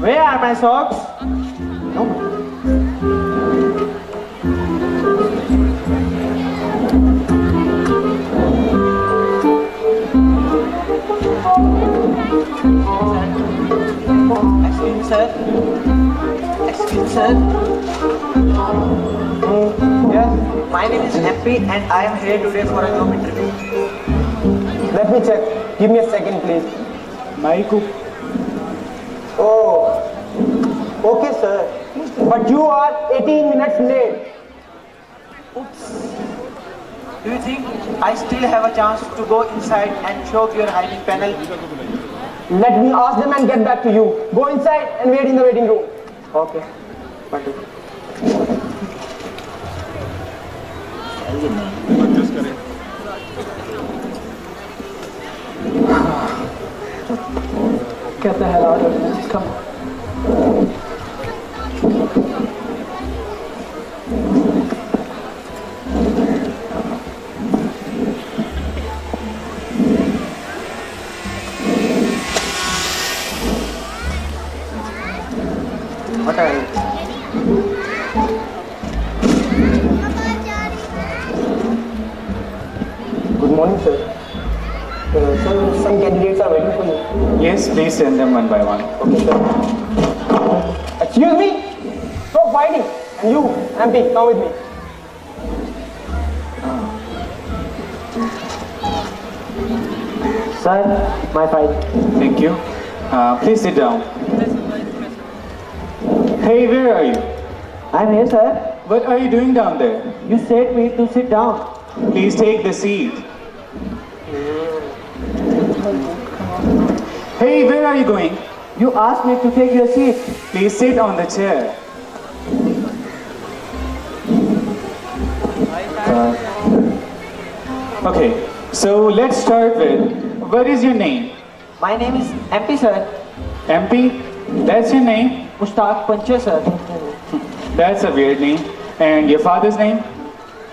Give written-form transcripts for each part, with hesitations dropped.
Where are my socks? No. Excuse me, sir. Excuse me, sir. Yes, My name is MP and I am here today for a job interview. let me check. Give me a second, please. Maiku. Oh, okay, sir. But you are 18 minutes late. Do you think I still have a chance to go inside and show your hiding panel? Let me ask them and get back to you. Go inside and wait in the waiting room. Okay. Wonderful. Get the hell out of here. Come. What are you? Good morning, sir. Sir, some candidates are waiting for you. Yes, please send them one by one. Okay, sir. Excuse me? Stop fighting. And you, MP, come with me. Sir, my file. Thank you. Please sit down. Hey, where are you? I'm here, sir. What are you doing down there? You said me to sit down. Please take the seat. Hey, where are you going? You asked me to take your seat. Please sit on the chair. Okay, so let's start with, what is your name? My name is MP, sir. MP? That's your name? Mushtaq Panche, sir. That's a weird name. And your father's name?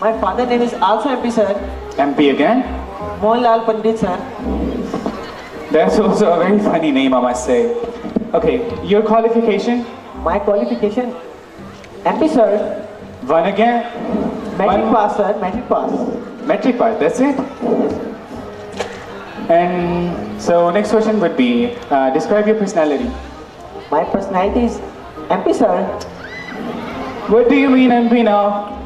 My father's name is also MP, sir. MP again? Mohanlal Pandit, sir. That's also a very funny name, I must say. Okay, your qualification? My qualification? MP, sir. One again? Metric One- pass, sir. Metric pass. Metric part, that's it? And so next question would be, describe your personality. My personality is MP, sir. What do you mean MP now?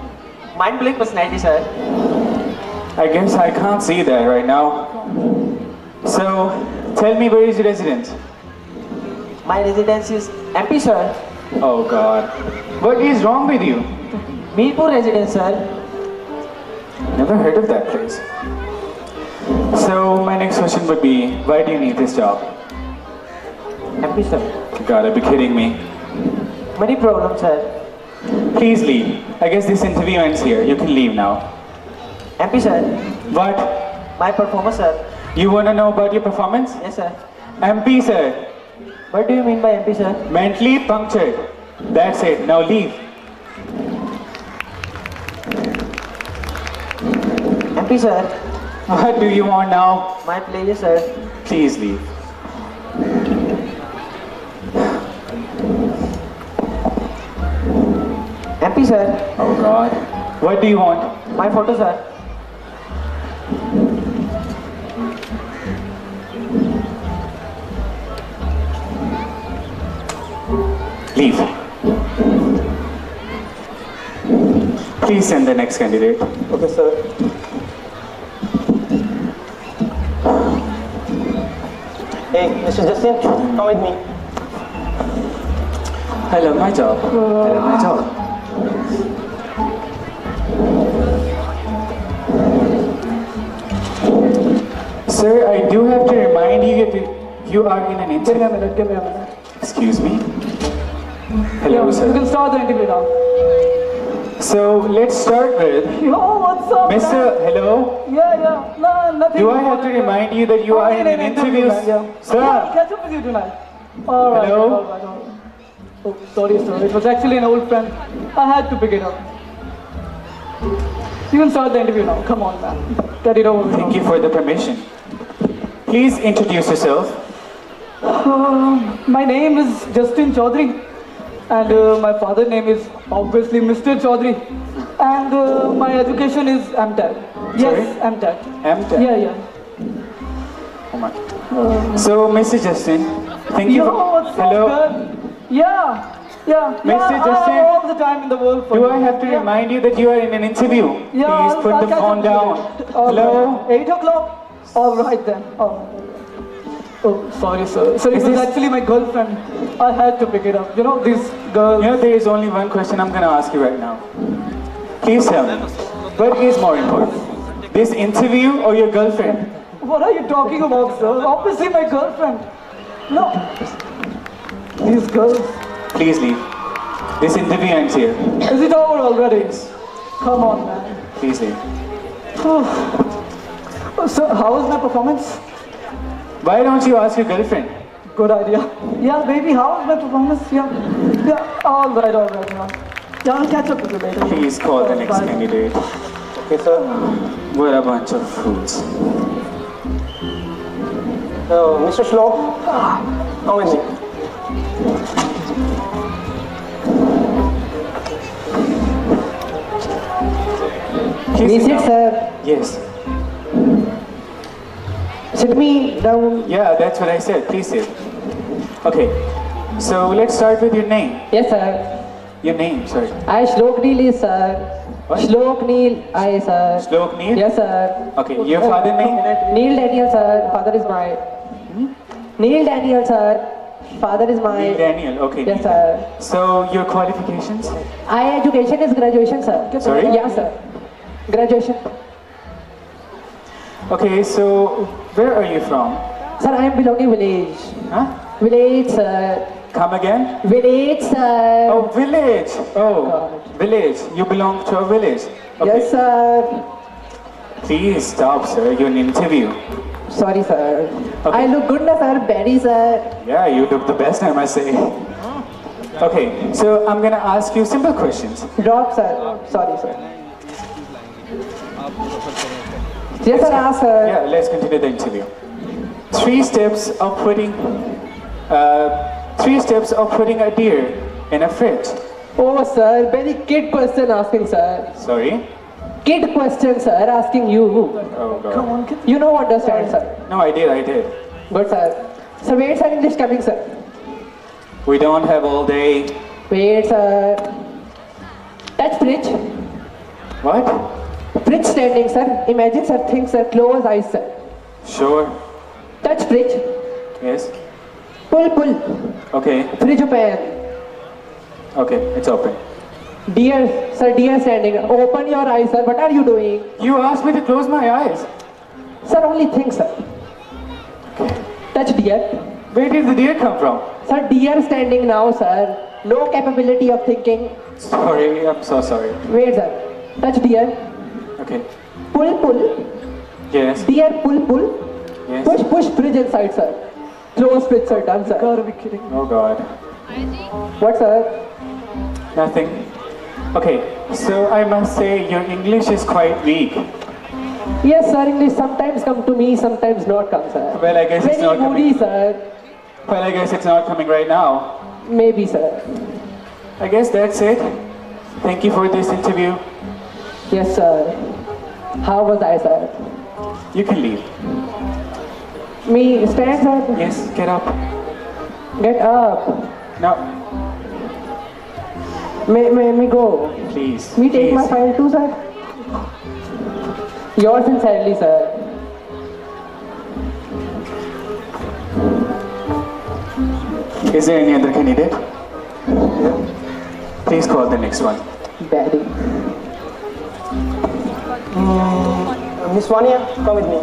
Mind-blowing personality, sir. I guess I can't see that right now. So, tell me, where is your residence? My residence is MP, sir. Oh God. What is wrong with you? Mirpur residence, sir. Never heard of that place. So, my next question would be, why do you need this job? MP, sir. You gotta be kidding me. Many problems, sir. Please leave. I guess this interview ends here. You can leave now. MP, sir. What? My performance, sir. You wanna know about your performance? Yes, sir. MP, sir. What do you mean by MP, sir? Mentally punctured. That's it. Now leave. MP, sir. What do you want now? My pleasure, sir. Please leave. MP, sir. Oh God. What do you want? My photo, sir. Leave. Please send the next candidate. Okay, sir. Hey, Mr. Justin, come with me. Hello, my job. Hello, my job. Sir, I do have to remind you that you are in an Give me a interview. minute, give me a minute. Excuse me. Hello, You sir. can start the interview now. So let's start with Yo, what's up, Mr. man? Hello. Yeah. No, nothing. Do I have to remind you that you are in an interview, man, yeah. sir? Yeah, catch up with you tonight. All right. Hello? All right. Oh, sorry, sir. It was actually an old friend. I had to pick it up. You can start the interview now. Come on, man. Get it over with. Thank you for the permission. Please introduce yourself. My name is Justin Chaudhary, and my father's name is obviously Mr. Chaudhary, and my education is MTech. Yes, MTech. MTech? Yeah, yeah. Oh my. So, Mr. Justin, thank you. Yo, what's up, Hello. good? Yeah, yeah. Mr. Yeah, Justin, I have all the time in the world for Do you. I have to Yeah. remind you that you are in an interview? Yeah, Please put I'll the catch phone up with you down. later. All Hello? right. 8 o'clock? All right then. Oh, sorry, sir. Sir, it Is was this- actually my girlfriend. I had to pick it up. You know, these girls. You know, there is only one question I'm going to ask you right now. Please tell me, what is more important? This interview or your girlfriend? What are you talking about, sir? Obviously my girlfriend. No. These girls. Please leave. This interview ends here. Is it over already? Come on, man. Please leave. So, how was my performance? Why don't you ask your girlfriend? Good idea. Yeah, baby, how was my performance? Yeah. Yeah, all right, yeah. Yeah, I'll catch up with you later. Please call the next Bye. candidate. Okay, sir. What a bunch of fools. Mr. Shlok, come with me. Please sit down. Sir. Yes. Sit me down. Yeah, that's what I said. Please sit. Okay. So let's start with your name. Yes, sir. Your name, sorry. I Shlok Neel is sir. What? Shlok Neel, I sir. Shlok Neel? Yes, sir. Okay, your father name? Neil Daniel, sir. Father is my. Neil Daniel, sir. Father is my. Neil Daniel, okay. Yes, Neil. sir. So your qualifications? I education is graduation, sir. Sorry? Yeah, sir. Graduation. Okay, so where are you from? Sir, I am belonging village. Huh? Village, sir. Come again? Village, sir. Oh, village. Oh, village. You belong to a village. Okay. Yes, sir. Please stop, sir. You're in an interview. Sorry, sir. Okay. I look good, na, sir. Very, sir. Yeah, you look the best, I must say. Okay, so I'm gonna ask you simple questions. Drop, sir. Sorry, sir. Yes, sir. Ask, sir. Yeah, let's continue the interview. Three steps of putting a deer in a fridge. Oh, sir. Very kid question asking, sir. Sorry? Kid question, sir. Asking you. Oh god. Come on, kid. You know, understand, sir. No, I did. Good, sir. Sir, wait, sir. English coming, sir. We don't have all day. Wait, sir. Touch fridge. What? Fridge standing, sir. Imagine, sir. Think, sir. Close eyes, sir. Sure. Touch fridge. Yes. Pull. Okay. Fridge open. Okay, it's open. Dear, sir. Dear standing. Open your eyes, sir. What are you doing? You asked me to close my eyes. Sir, only think, sir. Touch deer. Where did the deer come from? Sir, deer standing now, sir. No capability of thinking. Sorry, I'm so sorry. Wait, sir. Touch deer. Okay. Pull. Yes. Deer, pull. Yes. Push fridge inside, sir. Close fridge, sir. Done, sir. Gotta be kidding. Oh god. What, sir? Nothing. Okay, so I must say your English is quite weak. Yes, sir. English sometimes come to me, sometimes not come, sir. Well, I guess it's Very not coming. moody, sir. Well, I guess it's not coming right now. Maybe, sir. I guess that's it. Thank you for this interview. Yes, sir. How was I, sir? You can leave. Me stand, sir. Yes, get up. Get up. No, Me go. please. Me take my please. file too, sir. Yours sincerely, sir. Is there any other candidate? Please call the next one. Daddy. Miss Vania, come with me.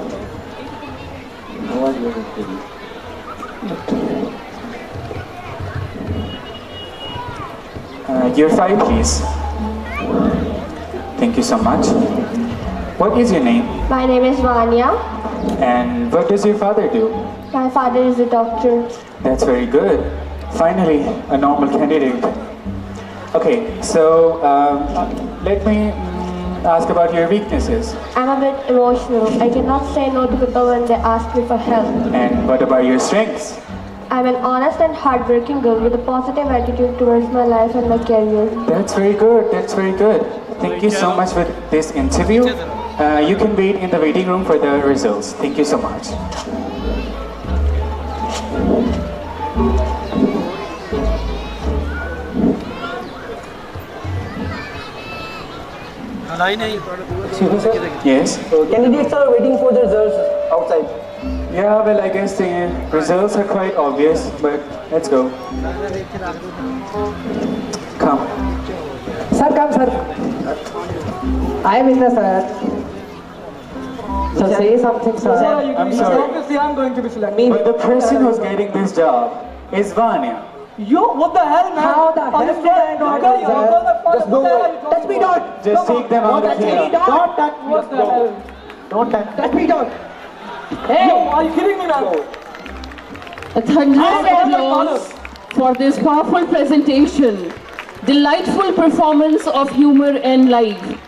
Your file, please. Thank you so much. What is your name? My name is Vanya. And what does your father do? My father is a doctor. That's very good. Finally, a normal candidate. Okay, so let me ask about your weaknesses. I'm a bit emotional. I cannot say no to people when they ask me for help. And what about your strengths? I'm an honest and hardworking girl with a positive attitude towards my life and my career. That's very good. That's very good. Thank you so much for this interview. You can wait in the waiting room for the results. Thank you so much. Excuse me, sir. Yes? Candidates are waiting for the results outside. Yeah, well, I guess the results are quite obvious, but let's go. Come. Sir, come, sir. I am in the sir. So say something, Yeah, sir. you I'm can sorry. obviously I'm going to be selected. But the person who's getting this job is Vanya. Yo, what the hell, man? How the hell did I not know, sir? Just go away. Touch me not. Just take them out of here. Don't touch me. What the hell? Don't touch me. Touch me not. Yo, are you kidding me, man? A thunderous I am applause for this powerful presentation. Delightful performance of humor and life.